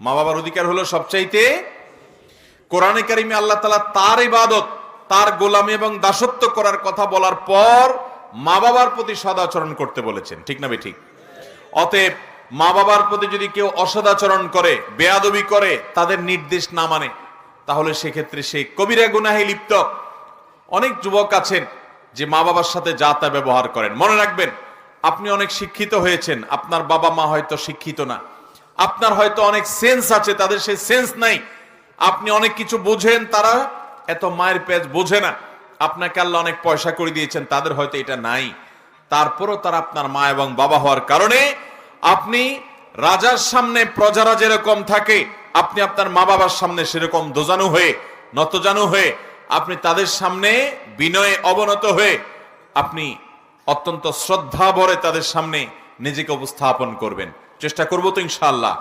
মা বাবার অধিকার হলো সবচাইতে। কোরআনে কারিমে আল্লাহ তাআলা তার ইবাদত, তার গোলামি এবং দাসত্ব করার কথা বলার পর মা বাবার প্রতি সদাচরণ করতে বলেছেন, ঠিক না ঠিক? অতএব মা বাবার প্রতি যদি কেউ অসদাচরণ করে, বেয়াদবি করে, তাদের নির্দেশ না মানে, তাহলে সেক্ষেত্রে সে কবিরা গুনাহে লিপ্ত। অনেক যুবক আছেন যে মা বাবার সাথে যা তা ব্যবহার করেন। মনে রাখবেন, আপনি অনেক শিক্ষিত হয়েছেন, আপনার বাবা মা হয়তো শিক্ষিত না। আপনার হয়তো অনেক সেন্স আছে, তাদের সেই সেন্স নাই। আপনি অনেক কিছু বোঝেন, তারা এত মায়ের পেজ বোঝে না। আপনাকে আল্লাহ অনেক পয়সা করে দিয়েছেন, তাদের হয়তো এটা নাই। তারপরও তারা আপনার মা এবং বাবা হওয়ার কারণে আপনি রাজার সামনে প্রজারা যেরকম থাকে, আপনি আপনার মা বাবার সামনে সেরকম দোজানু হয়ে, নতজানু হয়ে, আপনি তাদের সামনে বিনয়ে অবনত হয়ে আপনি অত্যন্ত শ্রদ্ধা ভরে তাদের সামনে নিজেকে উপস্থাপন করবেন। চেষ্টা করবো তো ইনশাআল্লাহ।